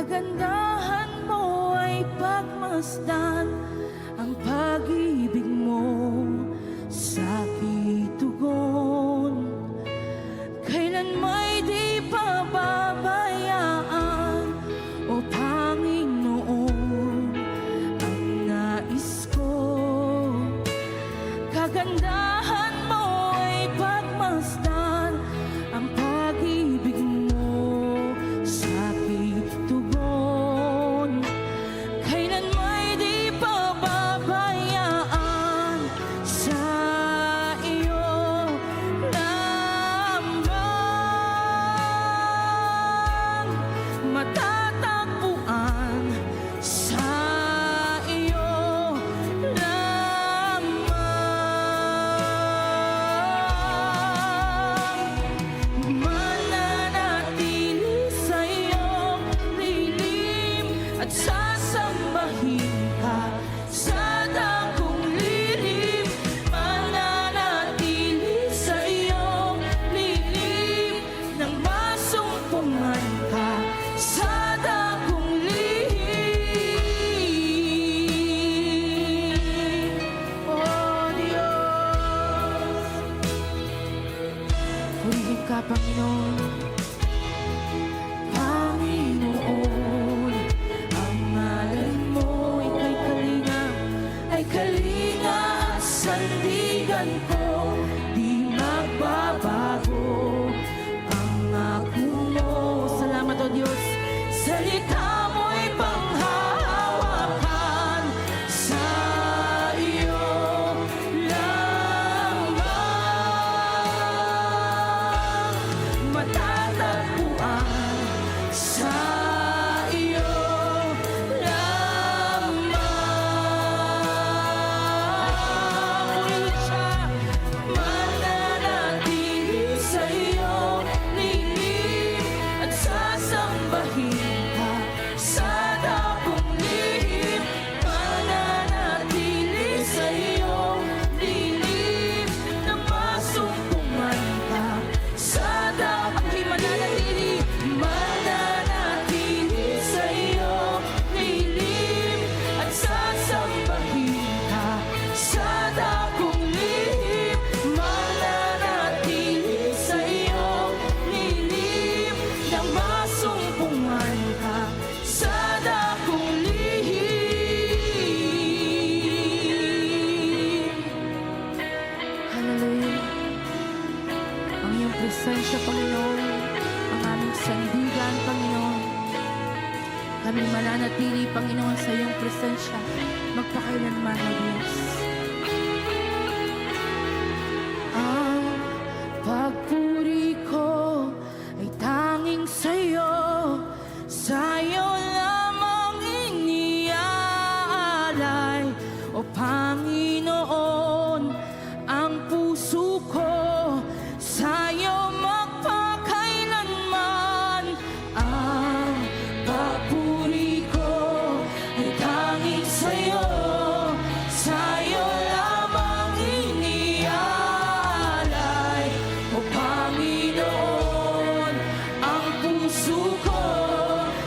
kagandahan mo ay pagmasdan, ang pag-ibig mo sa'kin tugon. Kailan may di pababayaan, o Panginoon, ang nais ko. Kagandahan mo ay pagmasdan, ang pag-ibig mo sa'kin tugon. Kailan may di pababayaan, sa iyo lamang matatagpuan, sa iyo lamang mananatili sa iyong lilim at sasambahin ka sa dakong lilim. Mananatili sa iyong lilim nang masumpungan ka sa dakong lihim. Oh Diyos, purihin ka, Panginoon. Panginoon, ang ngalan mo ika'y kalinga, ay kalinga at sandigan ko. Di magbabago pangako mo. Salamat, O Diyos. Salita mo'y panghahawakan, sa iyo lamang matatagpuan, sa iyo lamang. Ulit siya. Mananatili sa iyong lilim at sasambahin ka sa dakong lihim. Mananatili sa iyong lilim na masumpungan ka sa dakong lihim. Mananatili sa iyong lilim at sasambahin ka sa dakong lihim. Mananatili sa iyong lilim na masumpungan ka sa dakong lihim. Hallelujah. Ang iyong presensya, Panginoon, ang aming sandigan, Panginoon. Kami mananatili, Panginoon, sa iyong presensya magpakailanman, O Diyos. Ang pagpuri ko ay tanging sa iyo lamang iniaalay, O Panginoon. Ang puso ko sa iyo magpakailanman. Ang papuri ko ay tanging sa iyo lamang iniaalay, O Panginoon. Ang puso ko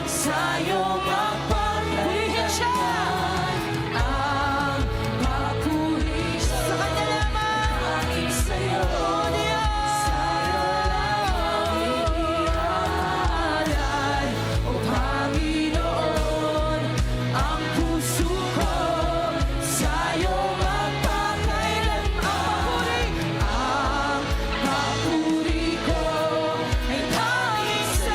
sa iyo magpakailanman. Ang papuri sa Kanya lamang, tanging sa iyo, O Diyos. Sa iyo lamang iniaalay, O Panginoon. Ang puso ko sa iyo magpakailanman. Ang papuri ko ay tanging sa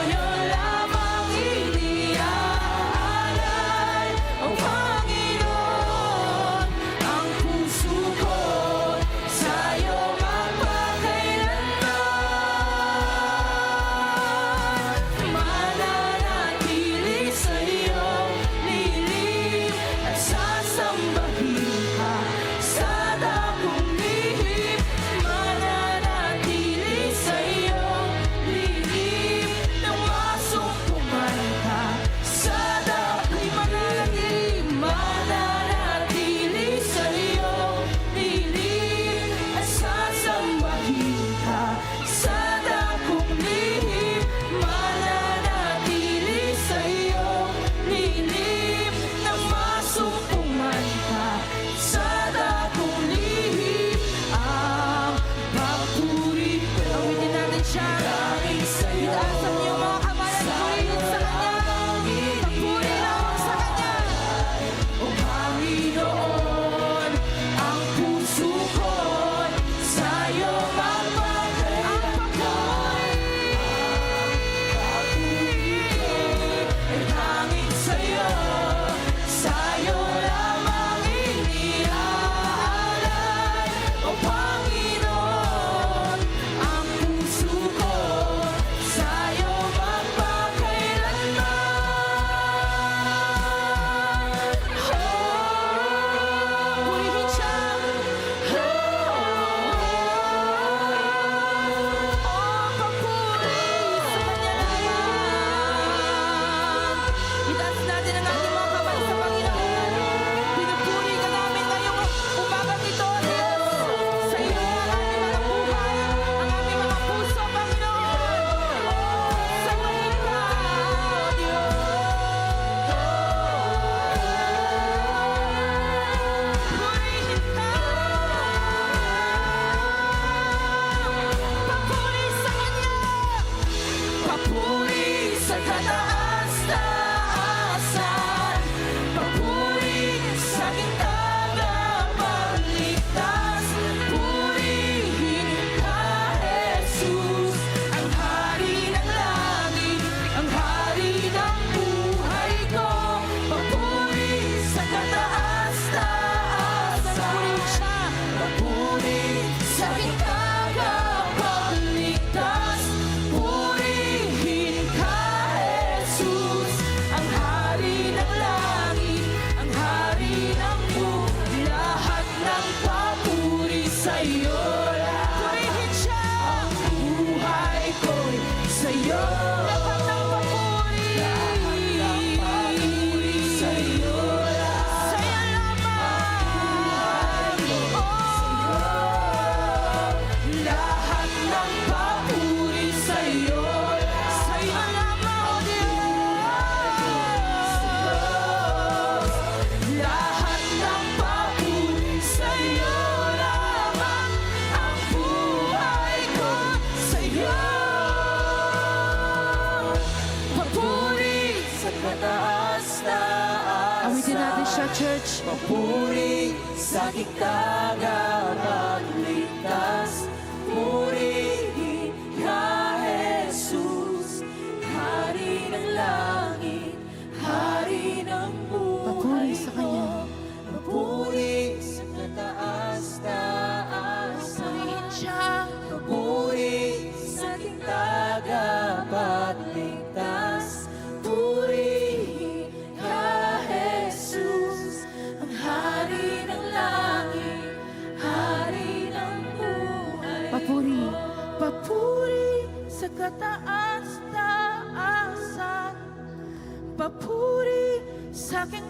iyo lamang siya, church. Papuri sa aking tagapagligtas. Purihin ka, Jesus, Hari ng langit, Hari ng Papuri buhay sa Kanya. ko. Papuri sa kataas-taasan. Purihin siya. Papuri sa aking tagapagligtas. Purihin ka, Jesus, ang Hari ng langit, Hari ng buhay. Papuri. Papuri sa kataas-taasan. Papuri sa aking